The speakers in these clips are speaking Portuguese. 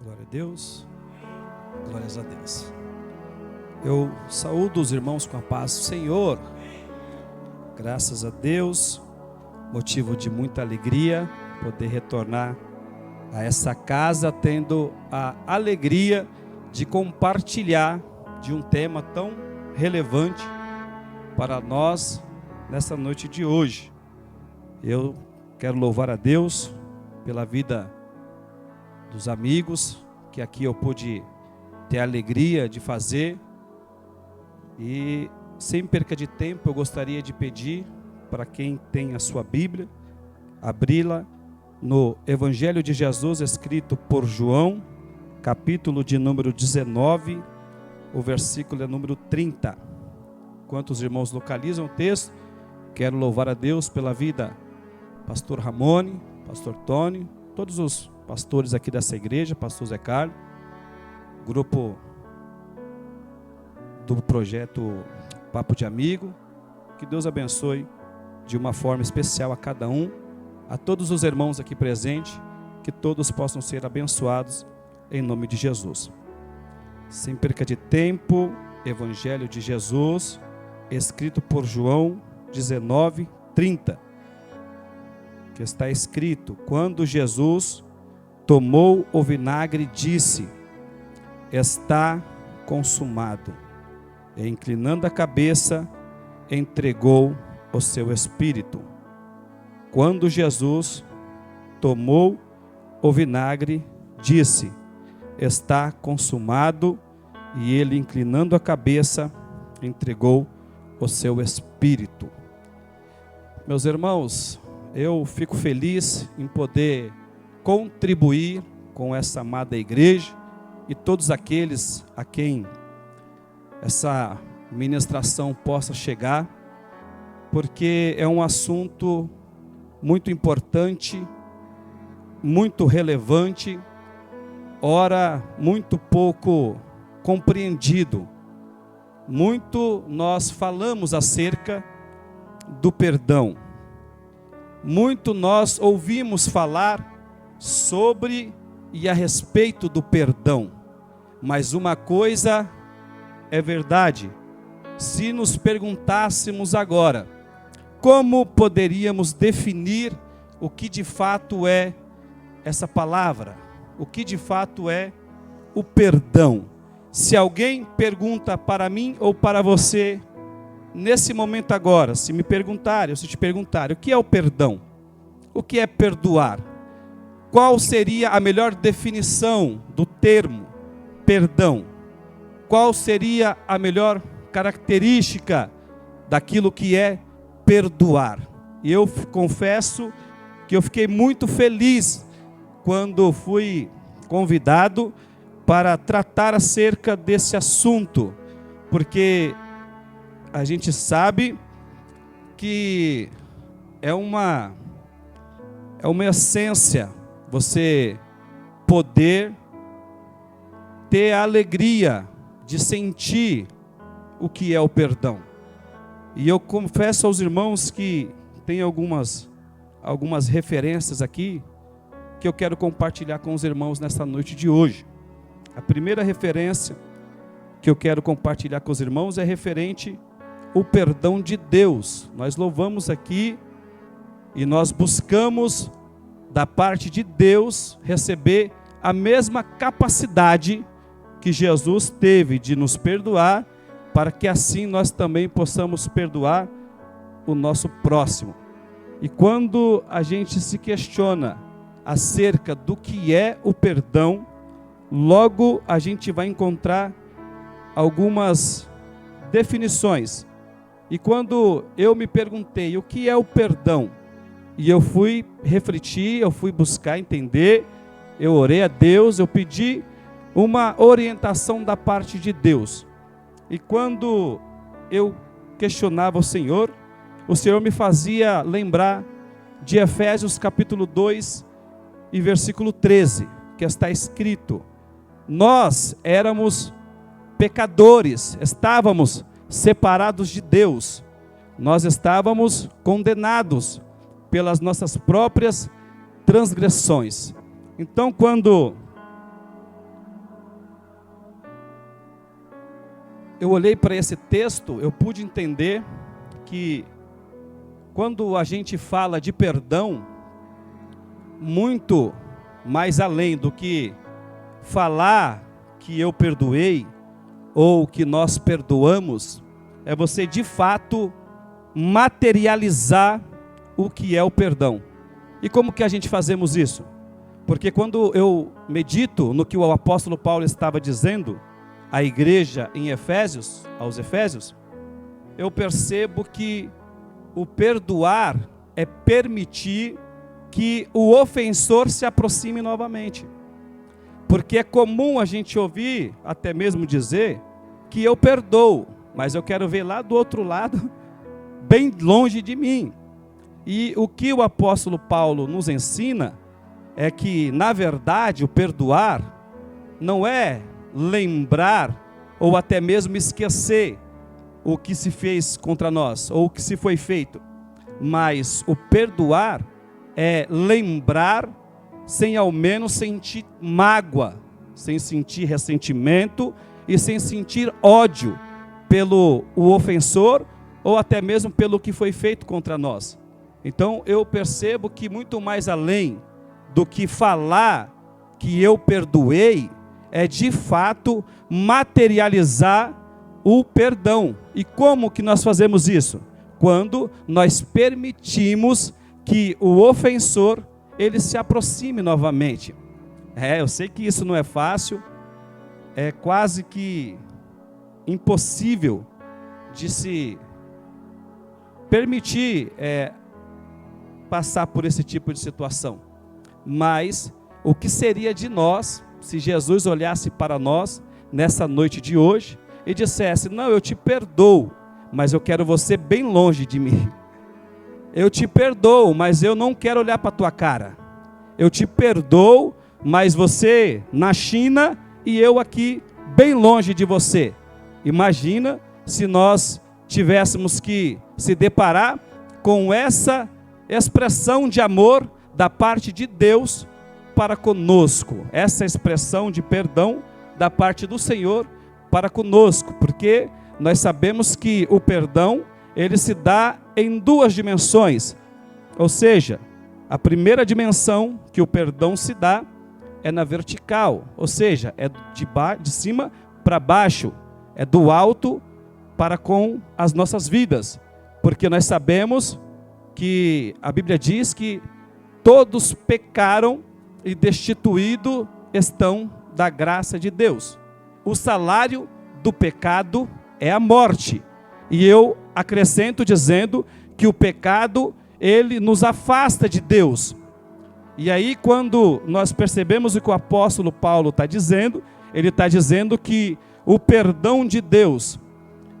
Glória a Deus, glórias a Deus. Eu saúdo os irmãos com a paz do Senhor. Graças a Deus, motivo de muita alegria poder retornar a essa casa, tendo a alegria de compartilhar de um tema tão relevante para nós nessa noite de hoje. Eu quero louvar a Deus pela vida dos amigos que aqui eu pude ter a alegria de fazer. E sem perca de tempo, eu gostaria de pedir para quem tem a sua Bíblia, abri-la no Evangelho de Jesus escrito por João, capítulo de número 19, o versículo é número 30. Enquanto os irmãos localizam o texto, quero louvar a Deus pela vida pastor Ramone, pastor Tony, todos os pastores aqui dessa igreja, pastor Zé Carlos, grupo do projeto Papo de Amigo. Que Deus abençoe de uma forma especial a cada um, a todos os irmãos aqui presentes, que todos possam ser abençoados em nome de Jesus. Sem perca de tempo, Evangelho de Jesus, escrito por João 19, 30, que está escrito: quando Jesus tomou o vinagre, disse: está consumado. E inclinando a cabeça, entregou o seu espírito. Quando Jesus tomou o vinagre, disse: está consumado. E ele, inclinando a cabeça, entregou o seu espírito. Meus irmãos, eu fico feliz em poder contribuir com essa amada igreja e todos aqueles a quem essa ministração possa chegar, porque é um assunto muito importante, muito relevante, ora muito pouco compreendido. Muito nós falamos acerca do perdão, muito nós ouvimos falar sobre e a respeito do perdão, mas uma coisa é verdade: se nos perguntássemos agora, como poderíamos definir o que de fato é essa palavra, o que de fato é o perdão? Se alguém pergunta para mim ou para você, nesse momento agora, se me perguntarem, ou se te perguntarem, o que é o perdão? O que é perdoar? Qual seria a melhor definição do termo perdão? Qual seria a melhor característica daquilo que é perdoar? E eu confesso que eu fiquei muito feliz quando fui convidado para tratar acerca desse assunto, porque a gente sabe que é uma essência você poder ter a alegria de sentir o que é o perdão. E eu confesso aos irmãos que tem algumas referências aqui que eu quero compartilhar com os irmãos nesta noite de hoje. A primeira referência que eu quero compartilhar com os irmãos é referente ao perdão de Deus. Nós louvamos aqui e nós buscamos da parte de Deus receber a mesma capacidade que Jesus teve de nos perdoar, para que assim nós também possamos perdoar o nosso próximo. E quando a gente se questiona acerca do que é o perdão, logo a gente vai encontrar algumas definições. E quando eu me perguntei o que é o perdão, e eu fui refletir, eu fui buscar entender, eu orei a Deus, eu pedi uma orientação da parte de Deus. E quando eu questionava o Senhor me fazia lembrar de Efésios capítulo 2 e versículo 13, que está escrito: nós éramos pecadores, estávamos separados de Deus, nós estávamos condenados pelas nossas próprias transgressões. Então, quando eu olhei para esse texto, eu pude entender que quando a gente fala de perdão, muito mais além do que falar que eu perdoei ou que nós perdoamos, é você de fato materializar o que é o perdão. E como que a gente fazemos isso? Porque quando eu medito no que o apóstolo Paulo estava dizendo à igreja em Efésios, aos Efésios, eu percebo que o perdoar é permitir que o ofensor se aproxime novamente. Porque é comum a gente ouvir, até mesmo dizer, que eu perdoo, mas eu quero ver lá do outro lado, bem longe de mim. E o que o apóstolo Paulo nos ensina é que, na verdade, o perdoar não é lembrar ou até mesmo esquecer o que se fez contra nós ou o que se foi feito, mas o perdoar é lembrar sem ao menos sentir mágoa, sem sentir ressentimento e sem sentir ódio pelo o ofensor ou até mesmo pelo que foi feito contra nós. Então eu percebo que muito mais além do que falar que eu perdoei, é de fato materializar o perdão. E como que nós fazemos isso? Quando nós permitimos que o ofensor, ele se aproxime novamente. Eu sei que isso não é fácil, é quase que impossível de se permitir passar por esse tipo de situação. Mas o que seria de nós se Jesus olhasse para nós nessa noite de hoje e dissesse: não, eu te perdoo, mas eu quero você bem longe de mim. Eu te perdoo, mas eu não quero olhar para a tua cara. Eu te perdoo, mas você na China e eu aqui bem longe de você. Imagina se nós tivéssemos que se deparar com essa expressão de amor da parte de Deus para conosco, essa expressão de perdão da parte do Senhor para conosco, porque nós sabemos que o perdão, ele se dá em duas dimensões, ou seja, a primeira dimensão que o perdão se dá é na vertical, ou seja, é de cima para baixo, é do alto para com as nossas vidas, porque nós sabemos que a Bíblia diz que todos pecaram e destituídos estão da graça de Deus. O salário do pecado é a morte. E eu acrescento dizendo que o pecado, ele nos afasta de Deus. E aí quando nós percebemos o que o apóstolo Paulo está dizendo, ele está dizendo que o perdão de Deus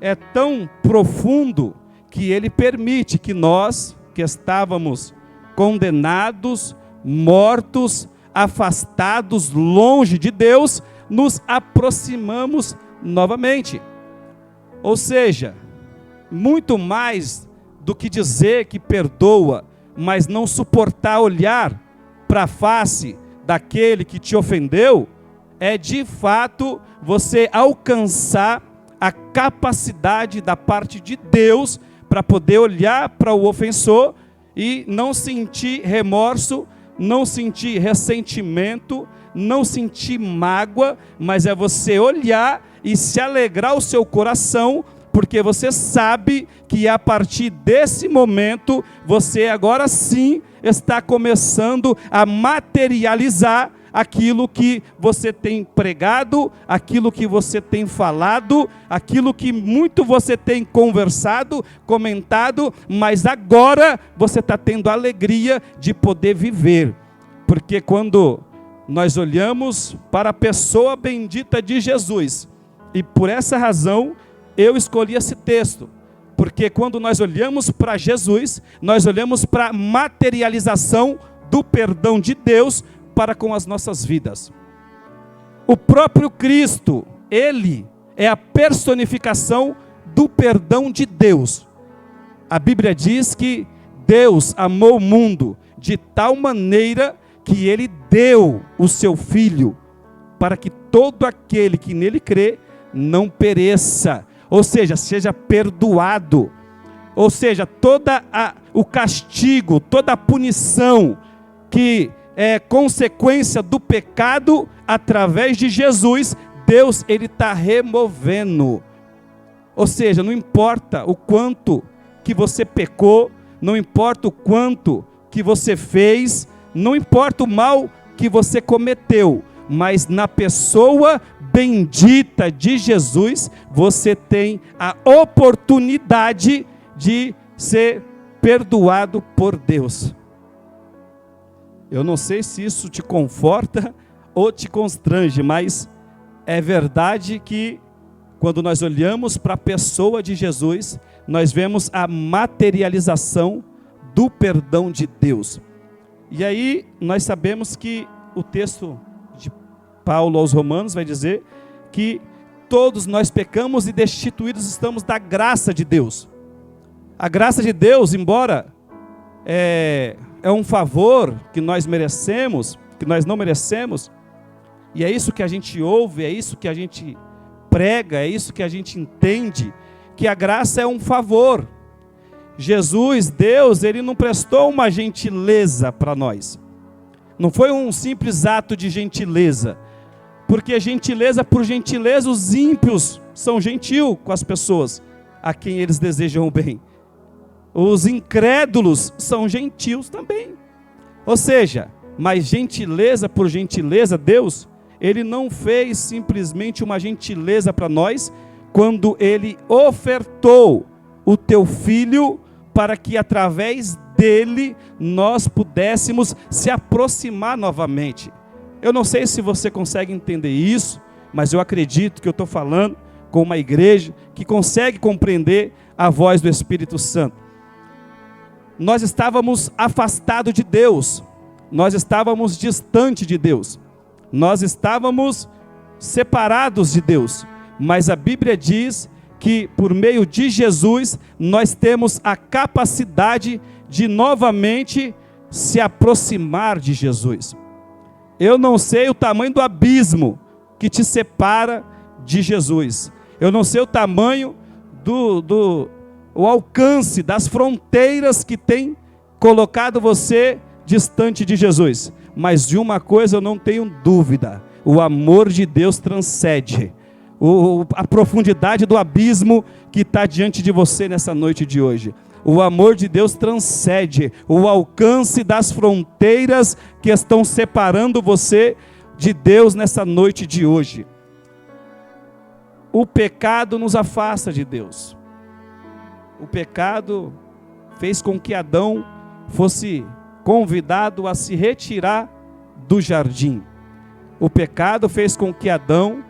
é tão profundo que ele permite que nós, que estávamos condenados, mortos, afastados, longe de Deus, nos aproximamos novamente. Ou seja, muito mais do que dizer que perdoa, mas não suportar olhar para a face daquele que te ofendeu, é de fato você alcançar a capacidade da parte de Deus para poder olhar para o ofensor e não sentir remorso, não sentir ressentimento, não sentir mágoa, mas é você olhar e se alegrar o seu coração, porque você sabe que a partir desse momento, você agora sim está começando a materializar aquilo que você tem pregado, aquilo que você tem falado, aquilo que muito você tem conversado, comentado, mas agora você está tendo a alegria de poder viver. Porque quando nós olhamos para a pessoa bendita de Jesus, e por essa razão eu escolhi esse texto, porque quando nós olhamos para Jesus, nós olhamos para a materialização do perdão de Deus para com as nossas vidas. O próprio Cristo, ele é a personificação do perdão de Deus. A Bíblia diz que Deus amou o mundo de tal maneira que ele deu o seu Filho, para que todo aquele que nele crê não pereça. Ou seja, seja perdoado. Ou seja, o castigo, toda a punição que é consequência do pecado, através de Jesus, Deus ele está removendo. Ou seja, não importa o quanto que você pecou, não importa o quanto que você fez, não importa o mal que você cometeu, mas na pessoa bendita de Jesus, você tem a oportunidade de ser perdoado por Deus. Eu não sei se isso te conforta ou te constrange, mas é verdade que quando nós olhamos para a pessoa de Jesus, nós vemos a materialização do perdão de Deus. E aí nós sabemos que o texto de Paulo aos Romanos vai dizer que todos nós pecamos e destituídos estamos da graça de Deus. A graça de Deus, embora é um favor que nós merecemos, que nós não merecemos, e é isso que a gente ouve, é isso que a gente prega, é isso que a gente entende, que a graça é um favor. Jesus, Deus, ele não prestou uma gentileza para nós. Não foi um simples ato de gentileza. Porque gentileza por gentileza, os ímpios são gentil com as pessoas a quem eles desejam o bem. Os incrédulos são gentios também. Ou seja, mas gentileza por gentileza, Deus, ele não fez simplesmente uma gentileza para nós, quando ele ofertou o teu filho, para que através dele nós pudéssemos se aproximar novamente. Eu não sei se você consegue entender isso, mas eu acredito que eu estou falando com uma igreja que consegue compreender a voz do Espírito Santo. Nós estávamos afastados de Deus, nós estávamos distante de Deus, nós estávamos separados de Deus, mas a Bíblia diz que por meio de Jesus nós temos a capacidade de novamente se aproximar de Jesus. Eu não sei o tamanho do abismo que te separa de Jesus. Eu não sei o tamanho o alcance das fronteiras que tem colocado você distante de Jesus. Mas de uma coisa eu não tenho dúvida: o amor de Deus transcende a profundidade do abismo que está diante de você nessa noite de hoje. O amor de Deus transcende o alcance das fronteiras que estão separando você de Deus nessa noite de hoje. O pecado nos afasta de Deus. O pecado fez com que Adão fosse convidado a se retirar do jardim. O pecado fez com que Adão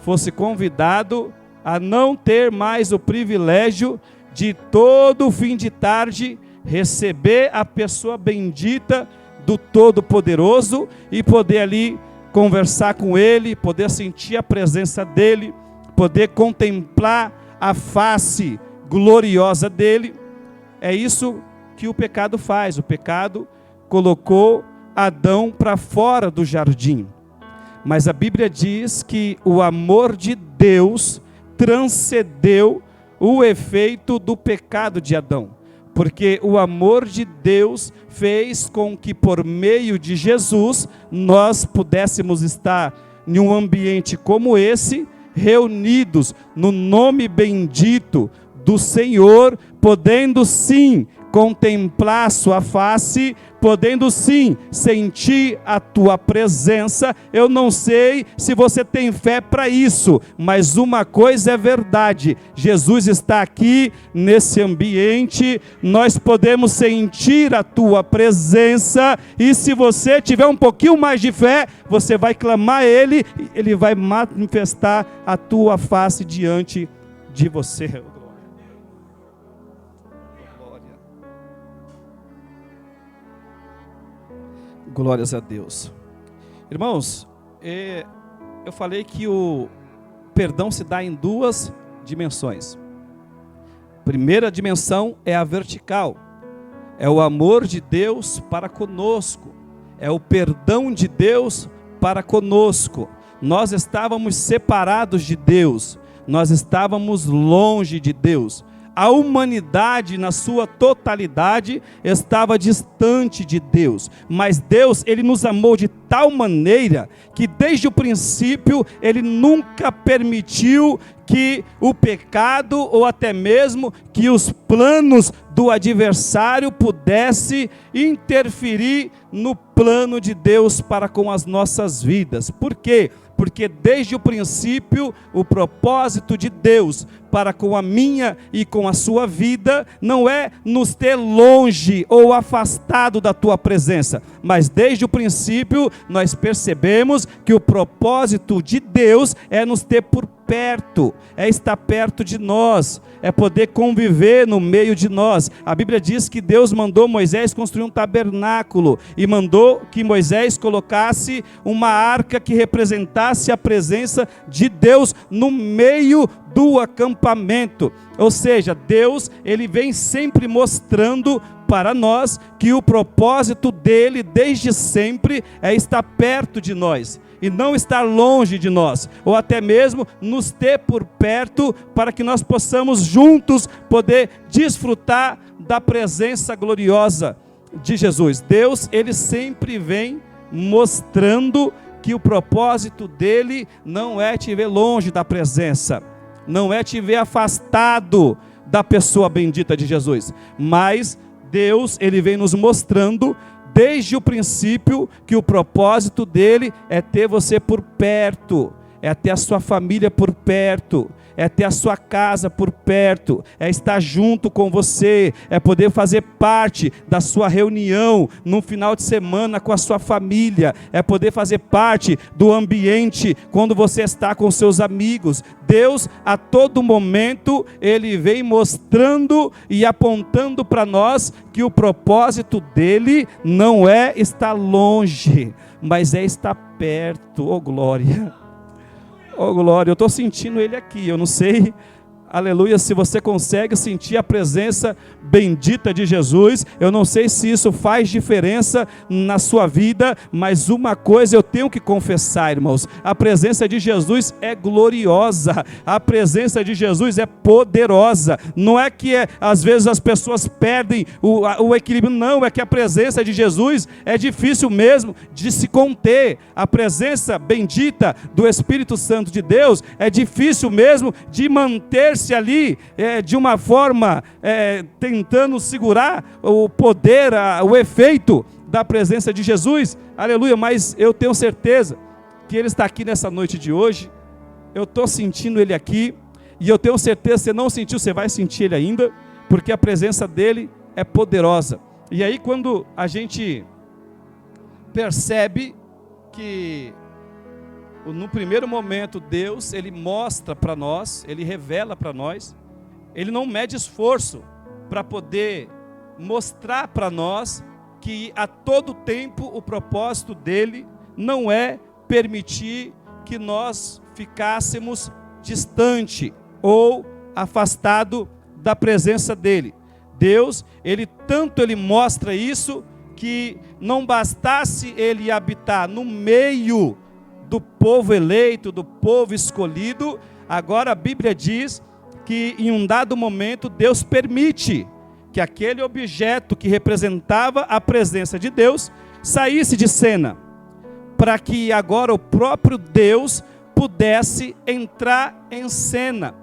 fosse convidado a não ter mais o privilégio de todo fim de tarde receber a pessoa bendita do Todo-Poderoso e poder ali conversar com Ele, poder sentir a presença dEle, poder contemplar a face gloriosa dEle. É isso que o pecado faz. O pecado colocou Adão para fora do jardim. Mas a Bíblia diz que o amor de Deus transcendeu o efeito do pecado de Adão, porque o amor de Deus fez com que por meio de Jesus nós pudéssemos estar em um ambiente como esse, reunidos no nome bendito do Senhor, podendo sim contemplar a sua face, podendo sim sentir a tua presença. Eu não sei se você tem fé para isso, mas uma coisa é verdade: Jesus está aqui nesse ambiente, nós podemos sentir a tua presença, e se você tiver um pouquinho mais de fé, você vai clamar a Ele, Ele vai manifestar a tua face diante de você. Glórias a Deus. Irmãos, eu falei que o perdão se dá em duas dimensões. Primeira dimensão é a vertical, é o amor de Deus para conosco, é o perdão de Deus para conosco. Nós estávamos separados de Deus, nós estávamos longe de Deus. A humanidade, na sua totalidade, estava distante de Deus. Mas Deus, Ele nos amou de tal maneira que desde o princípio Ele nunca permitiu que o pecado ou até mesmo que os planos do adversário pudesse interferir no plano de Deus para com as nossas vidas. Por quê? Porque desde o princípio, o propósito de Deus para com a minha e com a sua vida não é nos ter longe ou afastado da tua presença, mas desde o princípio nós percebemos que o propósito de Deus é nos ter por perto, é estar perto de nós, é poder conviver no meio de nós. A Bíblia diz que Deus mandou Moisés construir um tabernáculo e mandou que Moisés colocasse uma arca que representasse a presença de Deus no meio do acampamento. Ou seja, Deus, Ele vem sempre mostrando para nós que o propósito dele desde sempre é estar perto de nós e não estar longe de nós, ou até mesmo nos ter por perto, para que nós possamos juntos poder desfrutar da presença gloriosa de Jesus. Deus, Ele sempre vem mostrando que o propósito dele não é te ver longe da presença, não é te ver afastado da pessoa bendita de Jesus, mas Deus, Ele vem nos mostrando desde o princípio que o propósito dele é ter você por perto, é ter a sua família por perto, é ter a sua casa por perto, é estar junto com você, é poder fazer parte da sua reunião no final de semana com a sua família, é poder fazer parte do ambiente quando você está com seus amigos. Deus, a todo momento, Ele vem mostrando e apontando para nós que o propósito dele não é estar longe, mas é estar perto. Oh glória! Oh glória, eu estou sentindo Ele aqui, eu não sei, aleluia, se você consegue sentir a presença bendita de Jesus. Eu não sei se isso faz diferença na sua vida, mas uma coisa eu tenho que confessar, irmãos: a presença de Jesus é gloriosa, a presença de Jesus é poderosa. Não é que às vezes as pessoas perdem o equilíbrio, não, é que a presença de Jesus é difícil mesmo de se conter. A presença bendita do Espírito Santo de Deus é difícil mesmo de manter-se ali de uma forma tentando segurar o poder, o efeito da presença de Jesus, aleluia. Mas eu tenho certeza que Ele está aqui nessa noite de hoje, eu estou sentindo Ele aqui, e eu tenho certeza, se você não sentiu, você vai sentir Ele ainda, porque a presença dEle é poderosa. E aí quando a gente percebe que no primeiro momento Deus, Ele mostra para nós, Ele revela para nós, Ele não mede esforço para poder mostrar para nós que a todo tempo o propósito dele não é permitir que nós ficássemos distante ou afastado da presença dele. Deus, ele mostra isso, que não bastasse ele habitar no meio do povo eleito, do povo escolhido, agora a Bíblia diz que em um dado momento Deus permite que aquele objeto que representava a presença de Deus saísse de cena, para que agora o próprio Deus pudesse entrar em cena.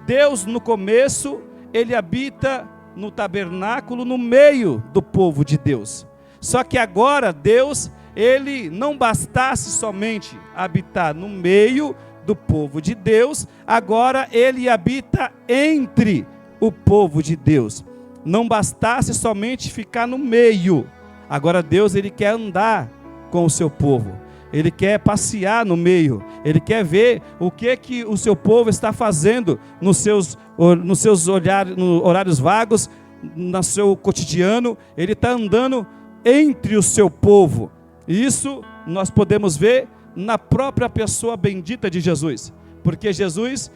Deus, no começo, ele habita no tabernáculo no meio do povo de Deus. Só que agora Deus, ele não bastasse somente habitar no meio do povo de Deus, agora ele habita entre o povo de Deus. Não bastasse somente ficar no meio, agora Deus, ele quer andar com o seu povo, ele quer passear no meio, ele quer ver o que o seu povo está fazendo nos seus horários vagos, no seu cotidiano. Ele está andando entre o seu povo. Isso nós podemos ver na própria pessoa bendita de Jesus, porque Jesus,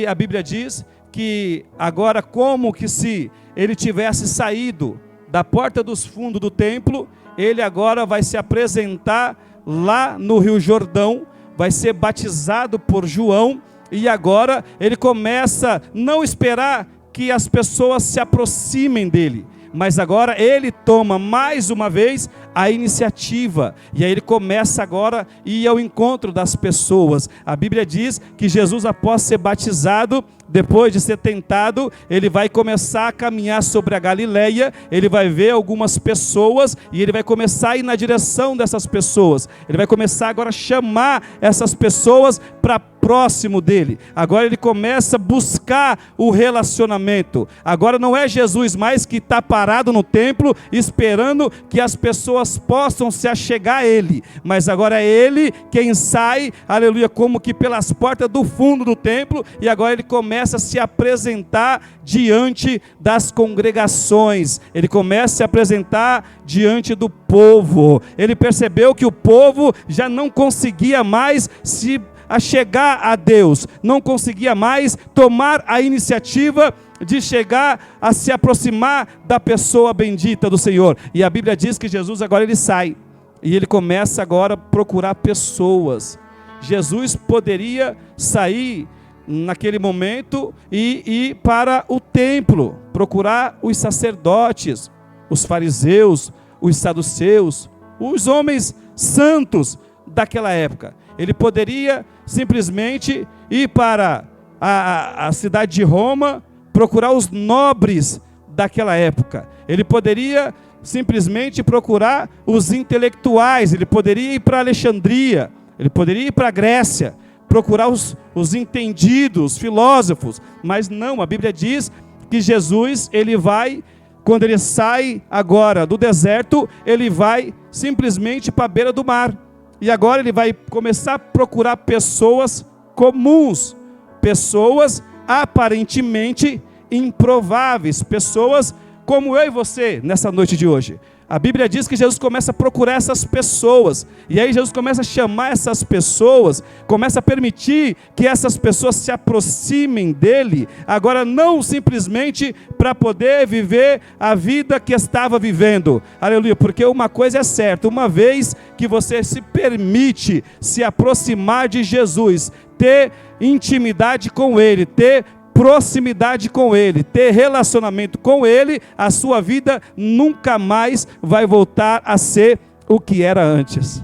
a Bíblia diz que agora, como que se ele tivesse saído da porta dos fundos do templo, ele agora vai se apresentar lá no Rio Jordão, vai ser batizado por João, e agora ele começa a não esperar que as pessoas se aproximem dele, mas agora ele toma mais uma vez a iniciativa, e aí ele começa agora a ir ao encontro das pessoas. A Bíblia diz que Jesus, após ser batizado, depois de ser tentado, ele vai começar a caminhar sobre a Galileia, ele vai ver algumas pessoas, e ele vai começar a ir na direção dessas pessoas, ele vai começar agora a chamar essas pessoas para próximo dele. Agora ele começa a buscar o relacionamento. Agora não é Jesus mais que está parado no templo, esperando que as pessoas possam se achegar a ele, mas agora é ele quem sai, aleluia, como que pelas portas do fundo do templo, e agora ele começa a se apresentar diante das congregações, ele começa a se apresentar diante do povo. Ele percebeu que o povo já não conseguia mais se achegar a Deus, não conseguia mais tomar a iniciativa de chegar a se aproximar da pessoa bendita do Senhor. E a Bíblia diz que Jesus agora ele sai, e ele começa agora a procurar pessoas. Jesus poderia sair naquele momento e ir para o templo, procurar os sacerdotes, os fariseus, os saduceus, os homens santos daquela época. Ele poderia simplesmente ir para a cidade de Roma, procurar os nobres daquela época. Ele poderia simplesmente procurar os intelectuais, ele poderia ir para Alexandria, ele poderia ir para a Grécia, procurar os entendidos, filósofos, mas não, a Bíblia diz que Jesus, ele vai, quando ele sai agora do deserto, ele vai simplesmente para a beira do mar, e agora ele vai começar a procurar pessoas comuns, pessoas aparentemente improváveis, pessoas como eu e você nessa noite de hoje. A Bíblia diz que Jesus começa a procurar essas pessoas, e aí Jesus começa a chamar essas pessoas, começa a permitir que essas pessoas se aproximem dele, agora não simplesmente para poder viver a vida que estava vivendo, aleluia, porque uma coisa é certa, uma vez que você se permite se aproximar de Jesus, ter intimidade com ele, ter proximidade com ele, ter relacionamento com ele, a sua vida nunca mais vai voltar a ser o que era antes.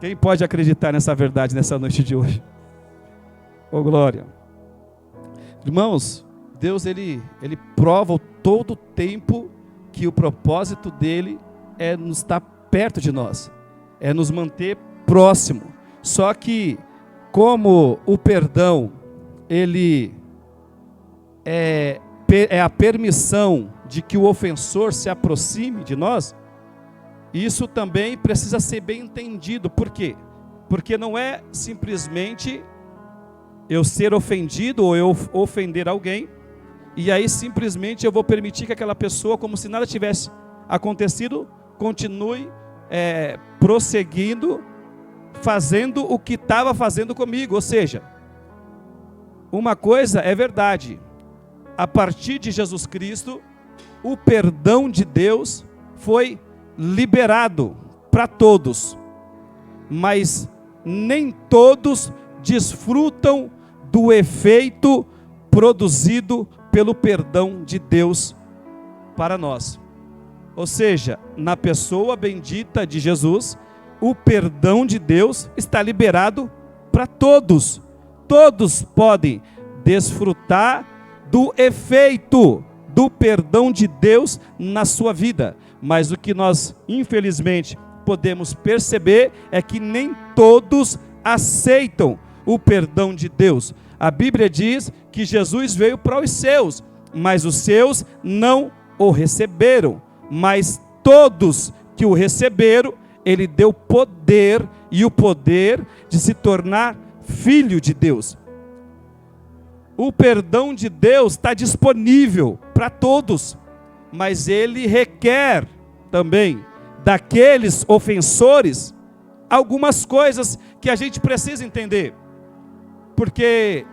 Quem pode acreditar nessa verdade nessa noite de hoje? Oh glória! Irmãos, Deus ele prova todo o tempo que o propósito dele é nos estar perto de nós, é nos manter próximo. Só que como o perdão ele é a permissão de que o ofensor se aproxime de nós, isso também precisa ser bem entendido. Por quê? Porque não é simplesmente eu ser ofendido ou eu ofender alguém, e aí simplesmente eu vou permitir que aquela pessoa, como se nada tivesse acontecido, continue prosseguindo, fazendo o que estava fazendo comigo. Ou seja, uma coisa é verdade, a partir de Jesus Cristo, o perdão de Deus foi liberado para todos, mas nem todos desfrutam do efeito produzido pelo perdão de Deus para nós. Ou seja, na pessoa bendita de Jesus, o perdão de Deus está liberado para todos. Todos podem desfrutar do efeito do perdão de Deus na sua vida, mas o que nós infelizmente podemos perceber é que nem todos aceitam o perdão de Deus. A Bíblia diz que Jesus veio para os seus, mas os seus não o receberam, mas todos que o receberam, ele deu poder, e o poder de se tornar filho de Deus. O perdão de Deus está disponível para todos, mas ele requer também daqueles ofensores algumas coisas que a gente precisa entender, porque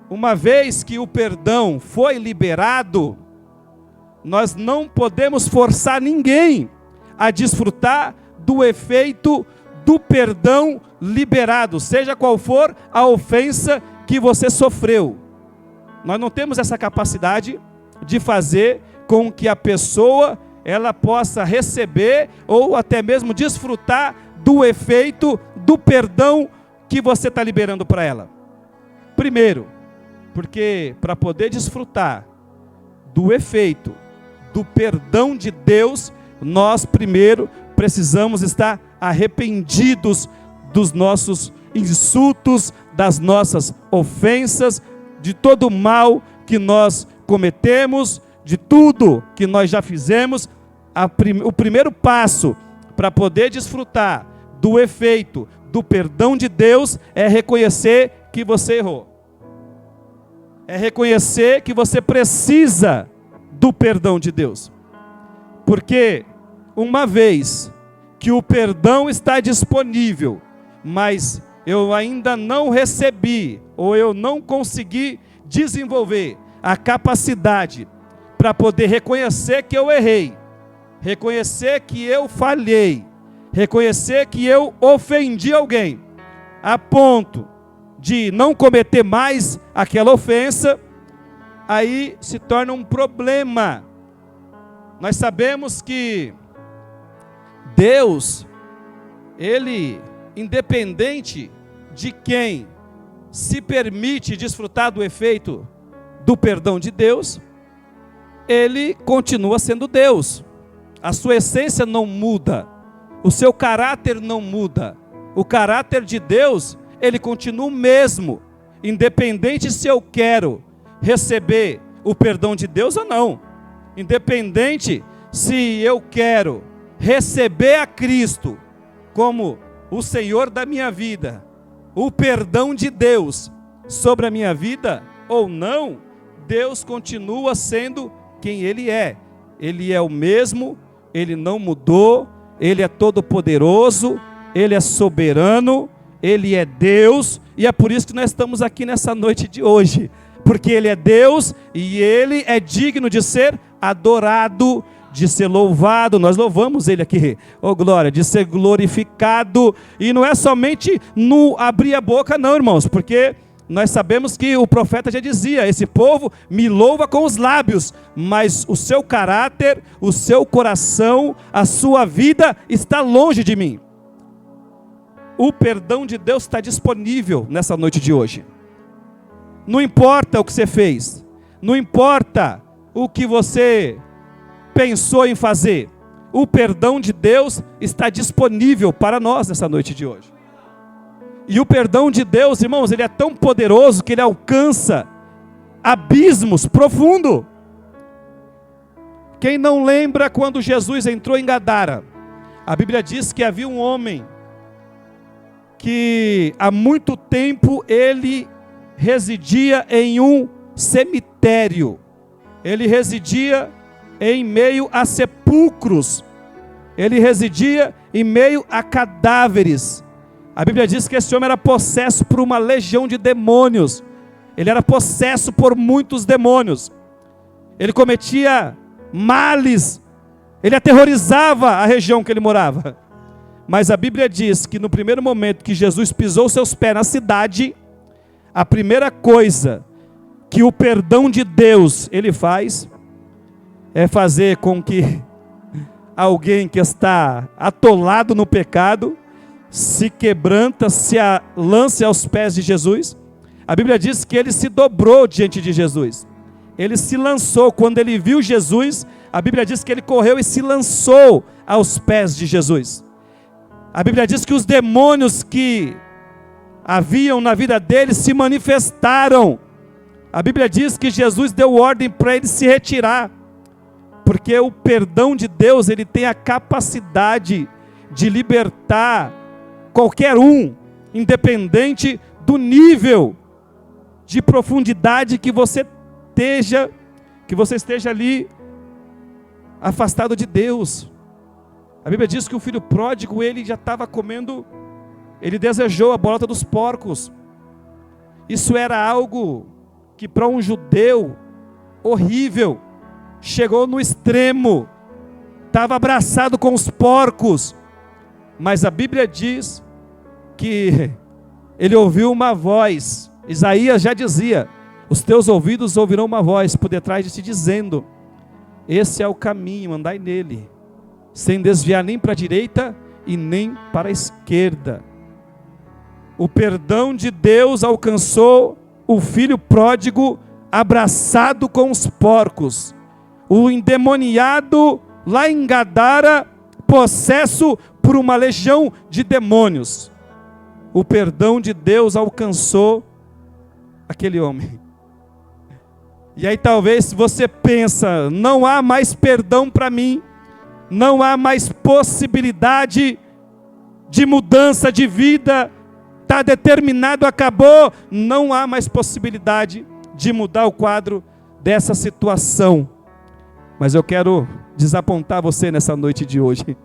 uma vez que o perdão foi liberado, nós não podemos forçar ninguém a desfrutar do efeito do perdão liberado, seja qual for a ofensa que você sofreu. Nós não temos essa capacidade de fazer com que a pessoa ela possa receber ou até mesmo desfrutar do efeito do perdão que você está liberando para ela. Primeiro, porque para poder desfrutar do efeito do perdão de Deus, nós primeiro precisamos estar arrependidos dos nossos insultos, das nossas ofensas, de todo o mal que nós cometemos, de tudo que nós já fizemos. O primeiro passo para poder desfrutar do efeito do perdão de Deus é reconhecer que você errou. É reconhecer que você precisa do perdão de Deus. Porque uma vez que o perdão está disponível, mas eu ainda não recebi, ou eu não consegui desenvolver a capacidade para poder reconhecer que eu errei, reconhecer que eu falhei, reconhecer que eu ofendi alguém, a ponto de não cometer mais aquela ofensa, aí se torna um problema. Nós sabemos que Deus, Ele, independente de quem se permite desfrutar do efeito do perdão de Deus, Ele continua sendo Deus. A sua essência não muda, o seu caráter não muda. O caráter de Deus, Ele continua o mesmo, independente se eu quero receber o perdão de Deus ou não, independente se eu quero receber a Cristo como o Senhor da minha vida, o perdão de Deus sobre a minha vida ou não, Deus continua sendo quem Ele é. Ele é o mesmo, Ele não mudou, Ele é todo poderoso, Ele é soberano, Ele é Deus, e é por isso que nós estamos aqui nessa noite de hoje, porque Ele é Deus e Ele é digno de ser adorado, de ser louvado. Nós louvamos Ele aqui, oh glória, de ser glorificado, e não é somente no abrir a boca não, irmãos, porque nós sabemos que o profeta já dizia, esse povo me louva com os lábios, mas o seu caráter, o seu coração, a sua vida está longe de mim. O perdão de Deus está disponível nessa noite de hoje. Não importa o que você fez, não importa o que você pensou em fazer, o perdão de Deus está disponível para nós nessa noite de hoje. E o perdão de Deus, irmãos, ele é tão poderoso que ele alcança abismos profundos. Quem não lembra quando Jesus entrou em Gadara? A Bíblia diz que havia um homem que há muito tempo ele residia em um cemitério. Ele residia em meio a sepulcros. Ele residia em meio a cadáveres. A Bíblia diz que esse homem era possesso por uma legião de demônios. Ele era possesso por muitos demônios. Ele cometia males. Ele aterrorizava a região que ele morava. Mas a Bíblia diz que no primeiro momento que Jesus pisou seus pés na cidade, a primeira coisa que o perdão de Deus ele faz é fazer com que alguém que está atolado no pecado se quebranta, lance aos pés de Jesus. A Bíblia diz que ele se dobrou diante de Jesus. Ele se lançou, quando ele viu Jesus, a Bíblia diz que ele correu e se lançou aos pés de Jesus. A Bíblia diz que os demônios que haviam na vida dele se manifestaram. A Bíblia diz que Jesus deu ordem para ele se retirar, porque o perdão de Deus, ele tem a capacidade de libertar qualquer um, independente do nível de profundidade que você esteja ali afastado de Deus. A Bíblia diz que o filho pródigo, ele já estava comendo, ele desejou a bolota dos porcos. Isso era algo que para um judeu horrível, chegou no extremo, estava abraçado com os porcos. Mas a Bíblia diz que ele ouviu uma voz. Isaías já dizia: os teus ouvidos ouvirão uma voz por detrás de ti dizendo: esse é o caminho, andai nele, sem desviar nem para a direita e nem para a esquerda. O perdão de Deus alcançou o filho pródigo abraçado com os porcos, o endemoniado lá em Gadara, possesso por uma legião de demônios. O perdão de Deus alcançou aquele homem. E aí talvez você pensa: não há mais perdão para mim, não há mais possibilidade de mudança de vida, está determinado, acabou, não há mais possibilidade de mudar o quadro dessa situação. Mas eu quero desapontar você nessa noite de hoje.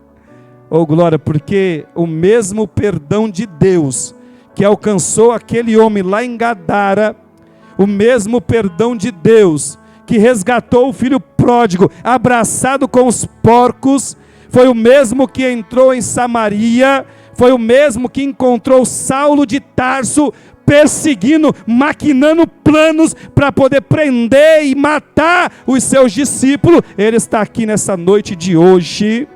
Oh glória, porque o mesmo perdão de Deus que alcançou aquele homem lá em Gadara, o mesmo perdão de Deus que resgatou o filho pródigo abraçado com os porcos, foi o mesmo que entrou em Samaria, foi o mesmo que encontrou Saulo de Tarso, perseguindo, maquinando planos para poder prender e matar os seus discípulos. Ele está aqui nessa noite de hoje.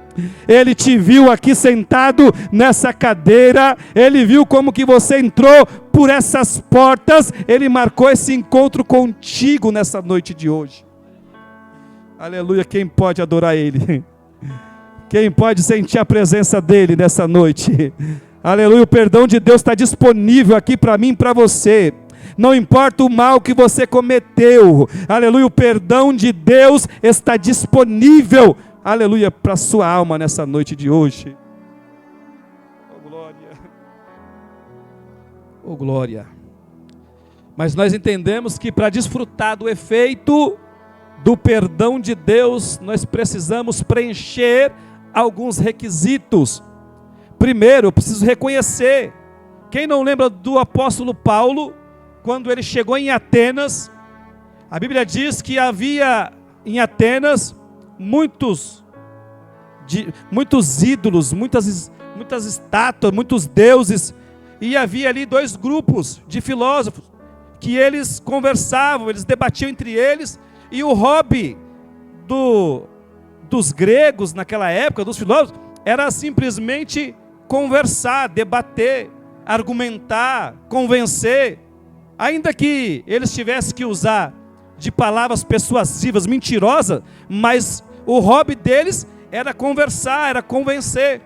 Ele te viu aqui sentado nessa cadeira, ele viu como que você entrou por essas portas, ele marcou esse encontro contigo nessa noite de hoje. Aleluia. Quem pode adorar ele? Quem pode sentir a presença dele nessa noite? Aleluia. O perdão de Deus está disponível aqui para mim e para você. Não importa o mal que você cometeu, aleluia, o perdão de Deus está disponível, aleluia, para a sua alma nessa noite de hoje. Oh glória, oh glória. Mas nós entendemos que para desfrutar do efeito do perdão de Deus, nós precisamos preencher alguns requisitos. Primeiro, eu preciso reconhecer. Quem não lembra do apóstolo Paulo, quando ele chegou em Atenas, a Bíblia diz que havia em Atenas muitos ídolos, muitas estátuas, muitos deuses, e havia ali dois grupos de filósofos, que eles conversavam, eles debatiam entre eles, e o hobby dos gregos naquela época, dos filósofos, era simplesmente conversar, debater, argumentar, convencer, ainda que eles tivessem que usar de palavras persuasivas, mentirosas, mas o hobby deles era conversar, era convencer.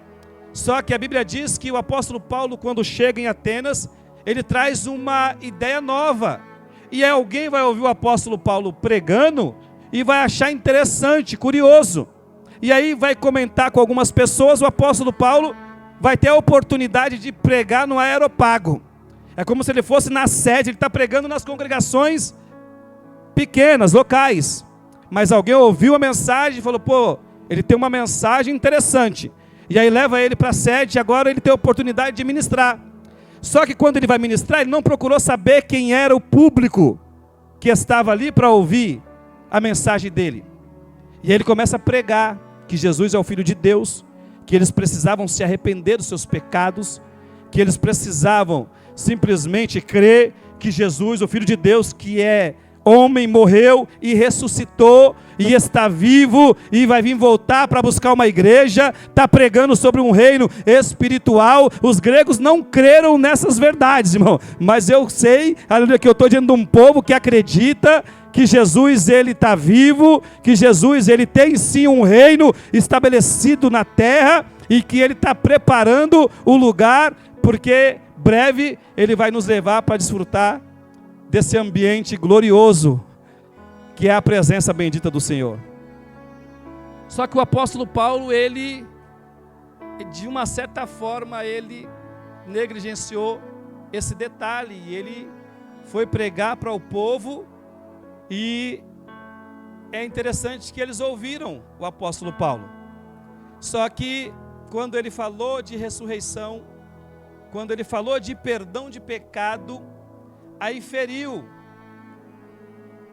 Só que a Bíblia diz que o apóstolo Paulo, quando chega em Atenas, ele traz uma ideia nova, e aí alguém vai ouvir o apóstolo Paulo pregando, e vai achar interessante, curioso, e aí vai comentar com algumas pessoas. O apóstolo Paulo vai ter a oportunidade de pregar no Areópago. É como se ele fosse na sede, ele está pregando nas congregações pequenas, locais. Mas alguém ouviu a mensagem e falou: pô, ele tem uma mensagem interessante. E aí leva ele para a sede, e agora ele tem a oportunidade de ministrar. Só que quando ele vai ministrar, ele não procurou saber quem era o público que estava ali para ouvir a mensagem dele. E aí ele começa a pregar que Jesus é o Filho de Deus, que eles precisavam se arrepender dos seus pecados, que eles precisavam simplesmente crer que Jesus, o Filho de Deus, que é homem, morreu e ressuscitou e está vivo e vai vir voltar para buscar uma igreja. Está pregando sobre um reino espiritual. Os gregos não creram nessas verdades, irmão, mas eu sei, aleluia, que eu estou diante de um povo que acredita que Jesus, ele está vivo, que Jesus, ele tem sim um reino estabelecido na terra, e que ele está preparando o lugar, porque breve ele vai nos levar para desfrutar desse ambiente glorioso, que é a presença bendita do Senhor. Só que o apóstolo Paulo, ele, de uma certa forma, ele negligenciou esse detalhe, e ele foi pregar para o povo, e é interessante que eles ouviram o apóstolo Paulo. Só que quando ele falou de ressurreição, quando ele falou de perdão de pecado, aí feriu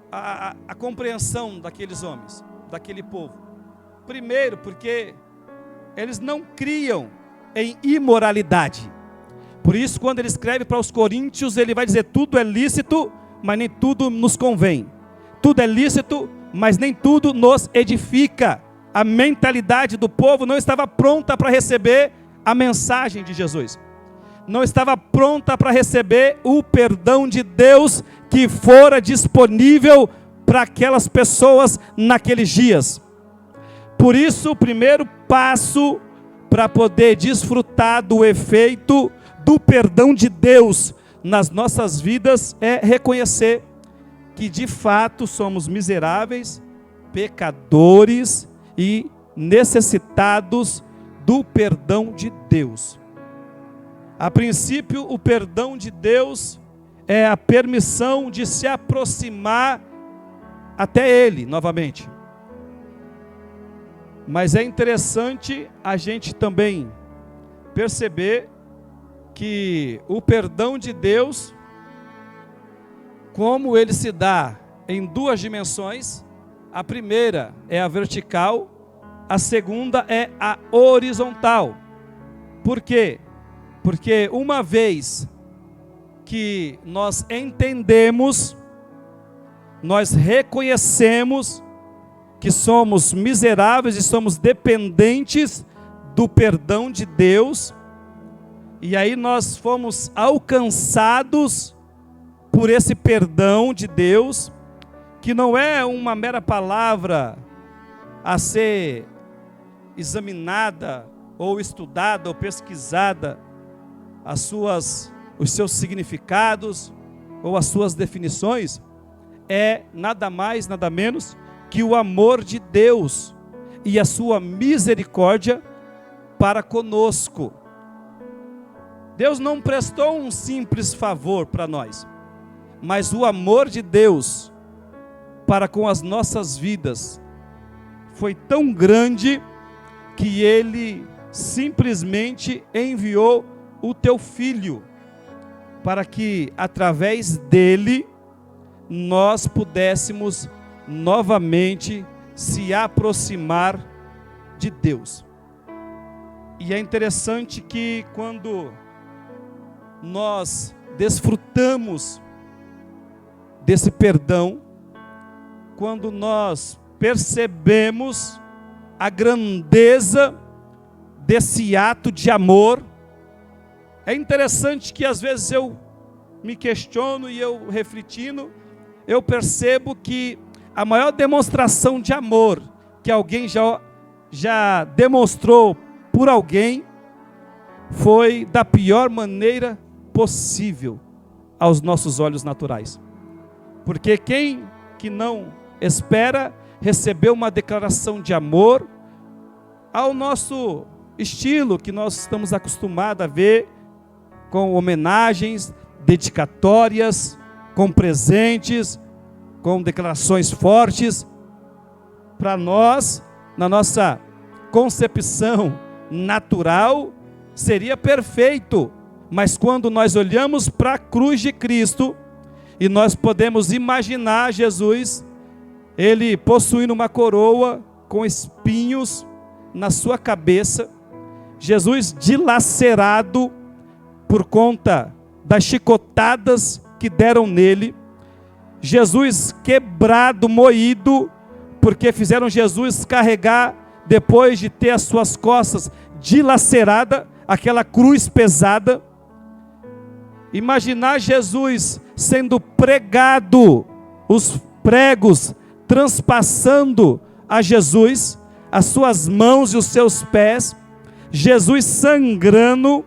a compreensão daqueles homens, daquele povo. Primeiro, porque eles não criam em imoralidade. Por isso, quando ele escreve para os coríntios, ele vai dizer: tudo é lícito, mas nem tudo nos convém. Tudo é lícito, mas nem tudo nos edifica. A mentalidade do povo não estava pronta para receber a mensagem de Jesus. Não estava pronta para receber o perdão de Deus que fora disponível para aquelas pessoas naqueles dias. Por isso, o primeiro passo para poder desfrutar do efeito do perdão de Deus nas nossas vidas é reconhecer que de fato somos miseráveis, pecadores e necessitados do perdão de Deus. A princípio, o perdão de Deus é a permissão de se aproximar até Ele novamente. Mas é interessante a gente também perceber que o perdão de Deus, como ele se dá em duas dimensões, a primeira é a vertical, a segunda é a horizontal. Por quê? Porque uma vez que nós entendemos, nós reconhecemos que somos miseráveis e somos dependentes do perdão de Deus, e aí nós fomos alcançados por esse perdão de Deus, que não é uma mera palavra a ser examinada, ou estudada, ou pesquisada, os seus significados, ou as suas definições, é nada mais, nada menos que o amor de Deus e a sua misericórdia para conosco. Deus não prestou um simples favor para nós, mas o amor de Deus para com as nossas vidas foi tão grande que Ele simplesmente enviou o teu Filho, para que através dele nós pudéssemos novamente se aproximar de Deus. E é interessante que quando nós desfrutamos desse perdão, quando nós percebemos a grandeza desse ato de amor, é interessante que às vezes eu me questiono e eu refletindo, eu percebo que a maior demonstração de amor que alguém já demonstrou por alguém foi da pior maneira possível aos nossos olhos naturais. Porque quem que não espera receber uma declaração de amor ao nosso estilo que nós estamos acostumados a ver, com homenagens, dedicatórias, com presentes, com declarações fortes. Para nós, na nossa concepção natural, seria perfeito, mas quando nós olhamos para a cruz de Cristo, e nós podemos imaginar Jesus, ele possuindo uma coroa com espinhos na sua cabeça, Jesus dilacerado por conta das chicotadas que deram nele, Jesus quebrado, moído, porque fizeram Jesus carregar, depois de ter as suas costas dilaceradas, aquela cruz pesada. Imaginar Jesus sendo pregado, os pregos transpassando a Jesus, as suas mãos e os seus pés, Jesus sangrando,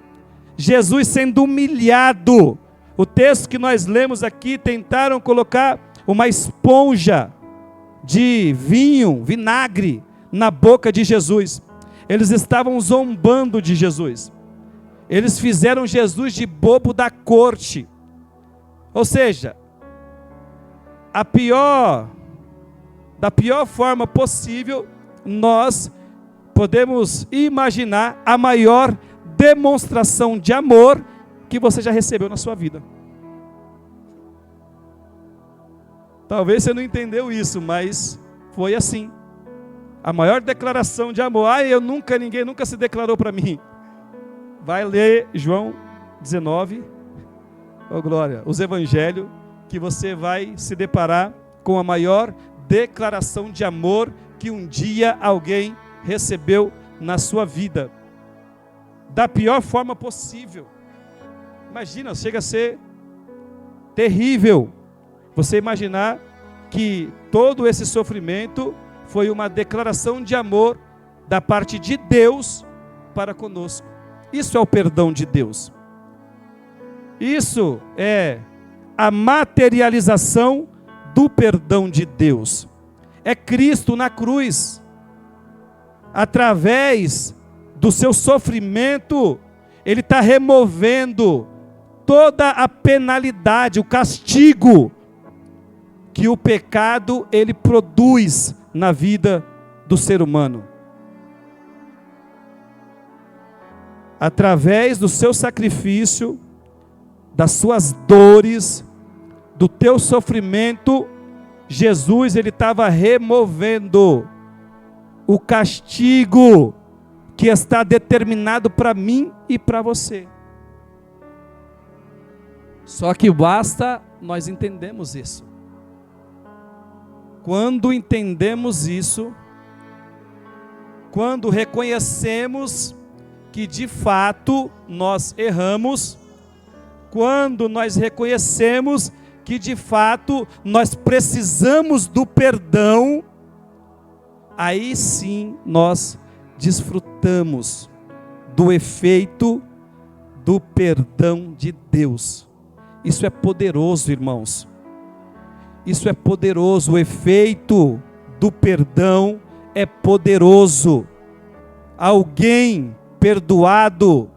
Jesus sendo humilhado. O texto que nós lemos aqui, tentaram colocar uma esponja de vinho, vinagre, na boca de Jesus. Eles estavam zombando de Jesus. Eles fizeram Jesus de bobo da corte. Ou seja, da pior forma possível, nós podemos imaginar a maior demonstração de amor que você já recebeu na sua vida. Talvez você não entendeu isso, mas foi assim. A maior declaração de amor. Ninguém nunca se declarou para mim. vai ler João 19, oh glória, os evangelhos, que você vai se deparar com a maior declaração de amor que um dia alguém recebeu na sua vida, da pior forma possível. Imagina, chega a ser terrível você imaginar que todo esse sofrimento foi uma declaração de amor da parte de Deus para conosco. Isso é o perdão de Deus. Isso é a materialização do perdão de Deus. É Cristo na cruz, através do seu sofrimento, Ele está removendo toda a penalidade, o castigo que o pecado ele produz na vida do ser humano. Através do seu sacrifício, das suas dores, do teu sofrimento, Jesus ele estava removendo o castigo que está determinado para mim e para você. Só que basta nós entendemos isso. Quando entendemos isso, quando reconhecemos que de fato nós erramos, quando nós reconhecemos que de fato nós precisamos do perdão, aí sim nós desfrutamos do efeito do perdão de Deus. Isso é poderoso, irmãos. Isso é poderoso. O efeito do perdão é poderoso. Alguém perdoado,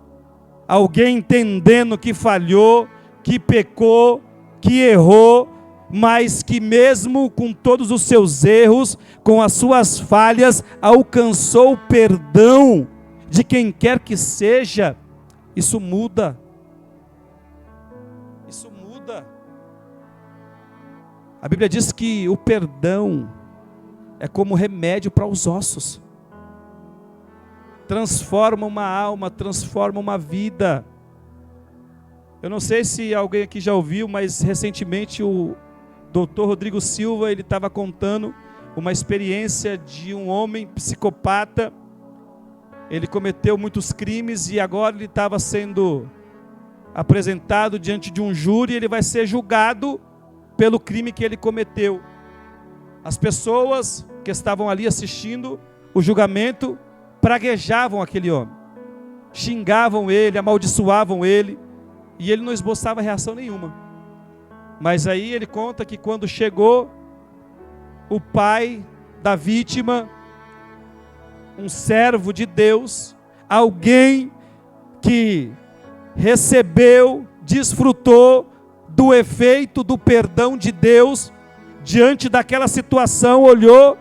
alguém entendendo que falhou, que pecou, que errou, mas que mesmo com todos os seus erros, com as suas falhas, alcançou o perdão de quem quer que seja. Isso muda. Isso muda. A Bíblia diz que o perdão é como remédio para os ossos. Transforma uma alma, transforma uma vida. Eu não sei se alguém aqui já ouviu, mas recentemente o Dr. Rodrigo Silva, ele estava contando uma experiência de um homem psicopata. Ele cometeu muitos crimes e agora ele estava sendo apresentado diante de um júri, ele vai ser julgado pelo crime que ele cometeu. As pessoas que estavam ali assistindo o julgamento praguejavam aquele homem, xingavam ele, amaldiçoavam ele, e ele não esboçava reação nenhuma. Mas aí ele conta que quando chegou o pai da vítima, um servo de Deus, alguém que recebeu, desfrutou do efeito do perdão de Deus, diante daquela situação, olhou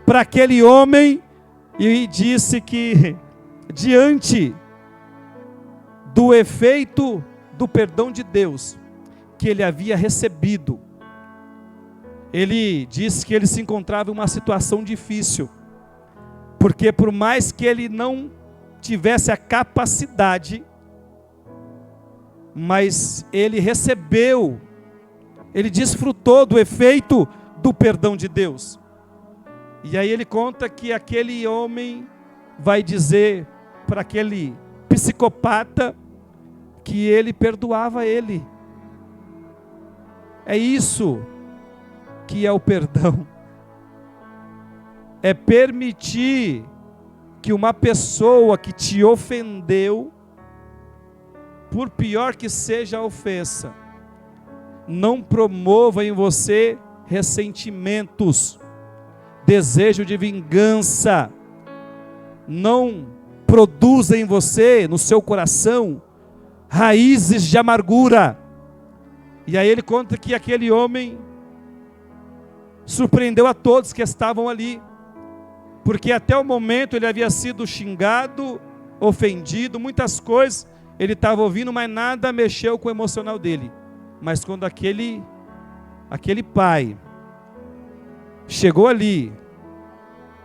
para aquele homem e disse que, diante do efeito do perdão de Deus, que ele havia recebido, ele disse que ele se encontrava em uma situação difícil, porque por mais que ele não tivesse a capacidade, mas ele recebeu, ele desfrutou do efeito do perdão de Deus. E aí ele conta que aquele homem vai dizer para aquele psicopata que ele perdoava ele. É isso que é o perdão. É permitir que uma pessoa que te ofendeu, por pior que seja a ofensa, não promova em você ressentimentos, desejo de vingança, não produza em você, no seu coração, raízes de amargura. E aí ele conta que aquele homem surpreendeu a todos que estavam ali, porque até o momento ele havia sido xingado, ofendido, muitas coisas ele estava ouvindo, mas nada mexeu com o emocional dele. Mas quando aquele pai chegou ali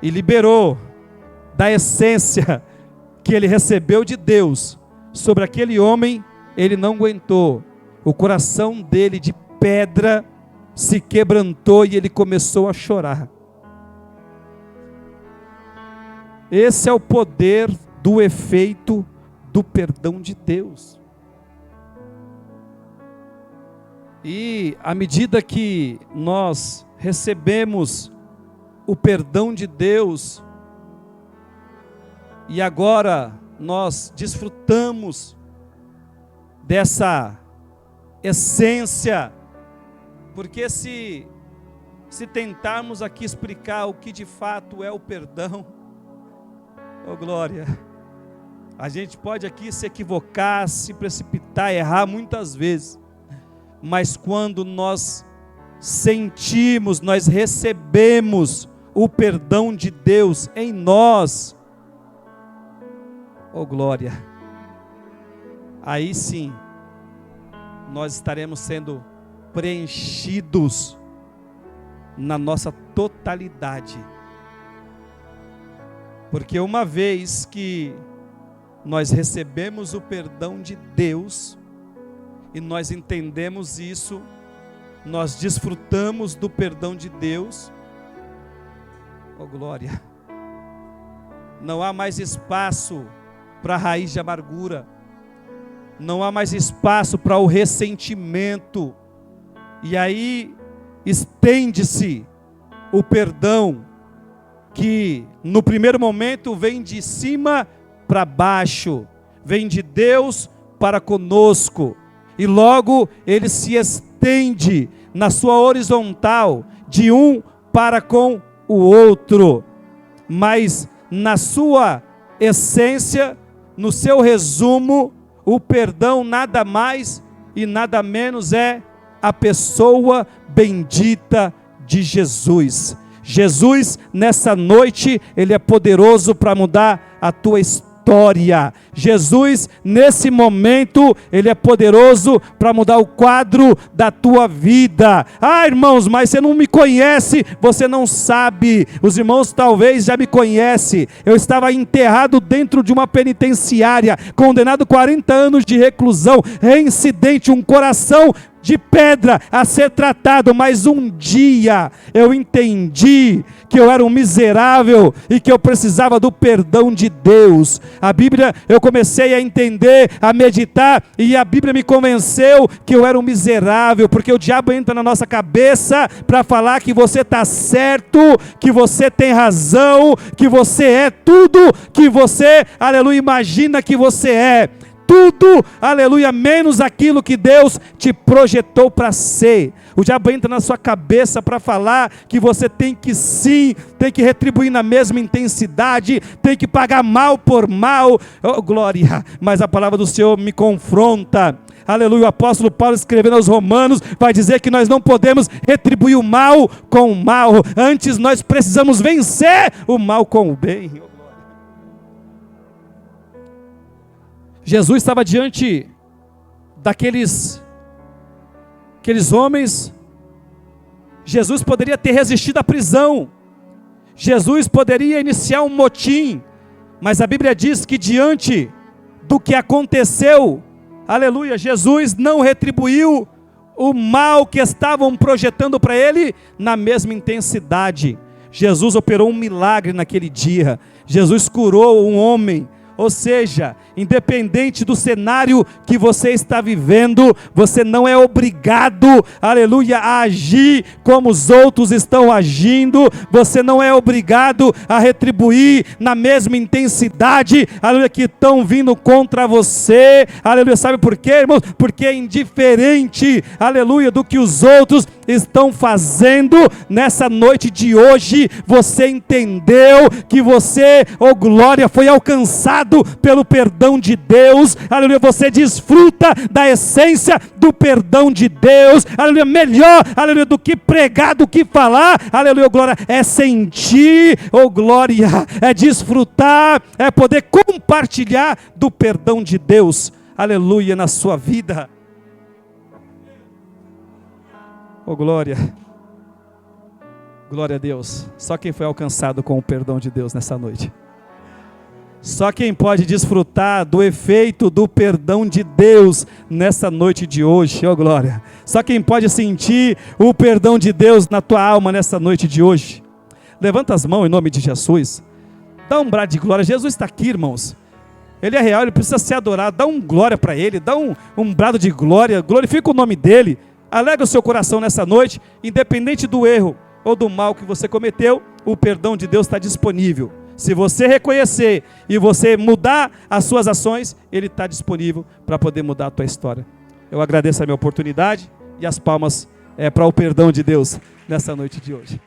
e liberou da essência que ele recebeu de Deus, sobre aquele homem, ele não aguentou. O coração dele de pedra se quebrantou e ele começou a chorar. Esse é o poder do efeito do perdão de Deus. E à medida que nós recebemos o perdão de Deus, e agora nós desfrutamos dessa essência, porque se tentarmos aqui explicar o que de fato é o perdão, oh glória, a gente pode aqui se equivocar, se precipitar, errar muitas vezes, mas quando nós sentimos, nós recebemos o perdão de Deus em nós, oh glória, aí sim, nós estaremos sendo preenchidos na nossa totalidade, porque uma vez que nós recebemos o perdão de Deus, e nós entendemos isso, nós desfrutamos do perdão de Deus, oh glória, não há mais espaço para a raiz de amargura, não há mais espaço para o ressentimento, e aí estende-se o perdão, que no primeiro momento vem de cima para baixo, vem de Deus para conosco, e logo ele se estende na sua horizontal, de um para com o outro, mas na sua essência, no seu resumo, o perdão nada mais e nada menos é a pessoa bendita de Jesus. Jesus, nessa noite, ele é poderoso para mudar a tua história. Jesus, nesse momento, ele é poderoso para mudar o quadro da tua vida. Ah, irmãos, mas você não me conhece, você não sabe. Os irmãos talvez já me conhecem. Eu estava enterrado dentro de uma penitenciária, condenado a 40 anos de reclusão, reincidente, um coração de pedra a ser tratado, mas um dia eu entendi que eu era um miserável e que eu precisava do perdão de Deus. A Bíblia, eu comecei a entender, a meditar, e a Bíblia me convenceu que eu era um miserável, porque o diabo entra na nossa cabeça para falar que você está certo, que você tem razão, que você é tudo que você, aleluia, imagina que você é. Tudo, aleluia, menos aquilo que Deus te projetou para ser. O diabo entra na sua cabeça para falar que você tem que sim, tem que retribuir na mesma intensidade, tem que pagar mal por mal, oh glória, mas a palavra do Senhor me confronta. Aleluia, o apóstolo Paulo escrevendo aos Romanos, vai dizer que nós não podemos retribuir o mal com o mal, antes nós precisamos vencer o mal com o bem. Jesus estava diante daqueles homens. Jesus poderia ter resistido à prisão, Jesus poderia iniciar um motim, mas a Bíblia diz que diante do que aconteceu, aleluia, Jesus não retribuiu o mal que estavam projetando para ele na mesma intensidade. Jesus operou um milagre naquele dia, Jesus curou um homem. Ou seja, independente do cenário que você está vivendo, você não é obrigado, aleluia, a agir como os outros estão agindo, você não é obrigado a retribuir na mesma intensidade, aleluia, que estão vindo contra você, aleluia, sabe por quê, irmãos? Porque é indiferente, aleluia, do que os outros estão fazendo, nessa noite de hoje, você entendeu que você, oh glória, foi alcançado pelo perdão de Deus, aleluia, você desfruta da essência do perdão de Deus, aleluia, melhor, aleluia, do que pregar, do que falar, aleluia, glória, é sentir, oh glória, é desfrutar, é poder compartilhar do perdão de Deus, aleluia, na sua vida, oh glória, glória a Deus. Só quem foi alcançado com o perdão de Deus nessa noite. Só quem pode desfrutar do efeito do perdão de Deus nessa noite de hoje, ó glória. Só quem pode sentir o perdão de Deus na tua alma nessa noite de hoje. Levanta as mãos em nome de Jesus. Dá um brado de glória. Jesus está aqui, irmãos. Ele é real, ele precisa ser adorado. Dá um glória para ele, dá um brado de glória. Glorifica o nome dele. Alegra o seu coração nessa noite, independente do erro ou do mal que você cometeu, o perdão de Deus está disponível. Se você reconhecer e você mudar as suas ações, Ele está disponível para poder mudar a tua história. Eu agradeço a minha oportunidade e as palmas para o perdão de Deus nessa noite de hoje.